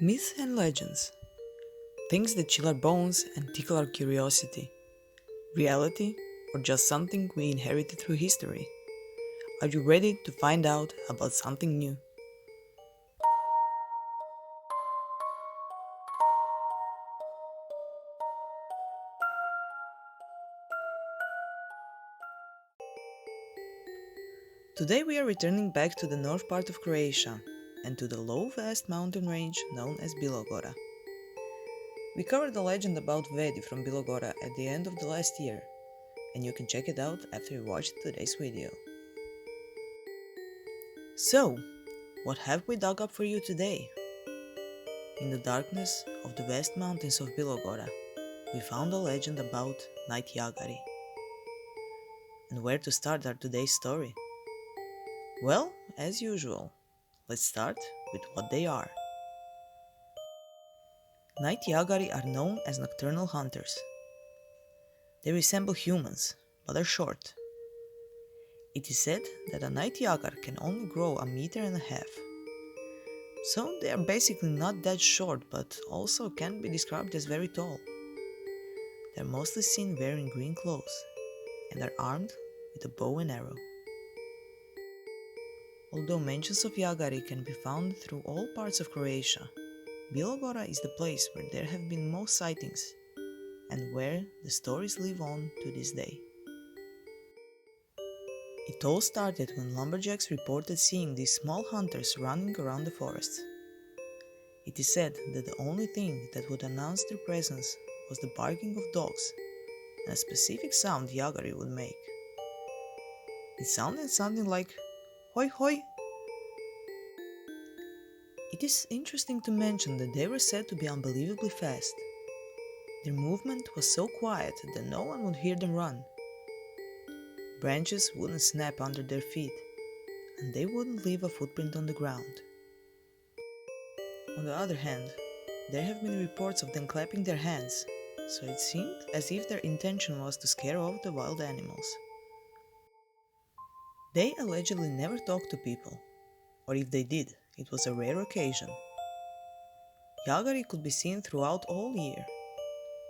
Myths and legends. Things that chill our bones and tickle our curiosity. Reality, or just something we inherited through history. Are you ready to find out about something new? Today we are returning back to the north part of Croatia and to the low vast mountain range known as Bilogora. We covered the legend about Vedi from Bilogora at the end of the last year, and you can check it out after you watch today's video. So, what have we dug up for you today? In the darkness of the vast mountains of Bilogora, we found a legend about Night Jagari. And where to start our today's story? Well, as usual, let's start with what they are. Night Jagari are known as nocturnal hunters. They resemble humans, but are short. It is said that a night jagar can only grow 1.5 meters. So they are basically not that short, but also can be described as very tall. They are mostly seen wearing green clothes and are armed with a bow and arrow. Although mentions of Jagari can be found through all parts of Croatia, Bilogora is the place where there have been most sightings and where the stories live on to this day. It all started when lumberjacks reported seeing these small hunters running around the forest. It is said that the only thing that would announce their presence was the barking of dogs and a specific sound Jagari would make. It sounded something like "hoi hoi." It is interesting to mention that they were said to be unbelievably fast. Their movement was so quiet that no one would hear them run. Branches wouldn't snap under their feet, and they wouldn't leave a footprint on the ground. On the other hand, there have been reports of them clapping their hands, so it seemed as if their intention was to scare off the wild animals. They allegedly never talked to people, or if they did, it was a rare occasion. Jagari could be seen throughout all year,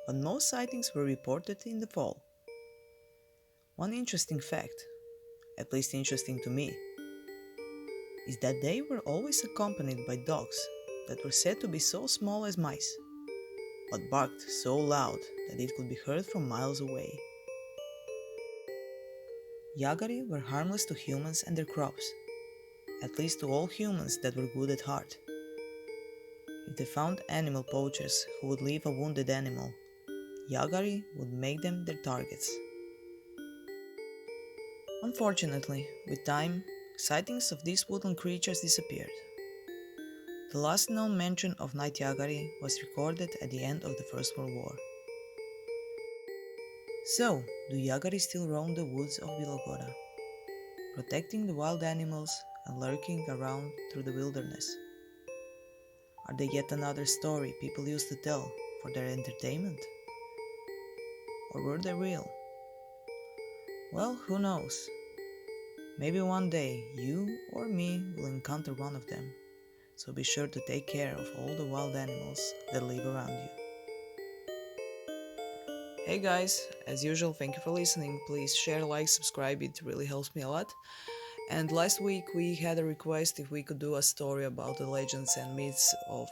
but most sightings were reported in the fall. One interesting fact, at least interesting to me, is that they were always accompanied by dogs that were said to be so small as mice, but barked so loud that it could be heard from miles away. Jagari were harmless to humans and their crops, at least to all humans that were good at heart. If they found animal poachers who would leave a wounded animal, Jagari would make them their targets. Unfortunately, with time, sightings of these woodland creatures disappeared. The last known mention of Night Jagari was recorded at the end of the First World War. So, do Jagari still roam the woods of Bilogora, protecting the wild animals and lurking around through the wilderness? Are they yet another story people used to tell for their entertainment? Or were they real? Well, who knows? Maybe one day you or me will encounter one of them, so be sure to take care of all the wild animals that live around you. Hey guys, as usual, thank you for listening. Please share, like, subscribe, it really helps me a lot. And last week we had a request if we could do a story about the legends and myths of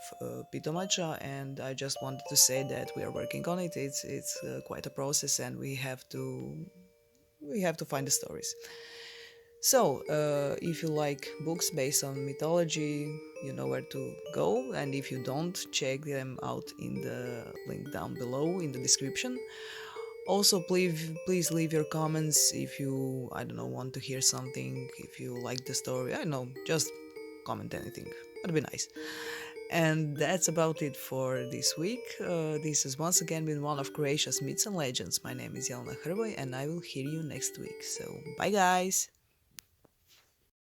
Pitomacha, and I just wanted to say that we are working on it. It's quite a process, and we have to find the stories. So, if you like books based on mythology, you know where to go, and if you don't, check them out in the link down below in the description. Also, please leave your comments if you, want to hear something, if you like the story, just comment anything, that'd be nice. And that's about it for this week. This has once again been one of Croatia's myths and legends. My name is Jelena Hrvoj, and I will hear you next week. So, bye guys!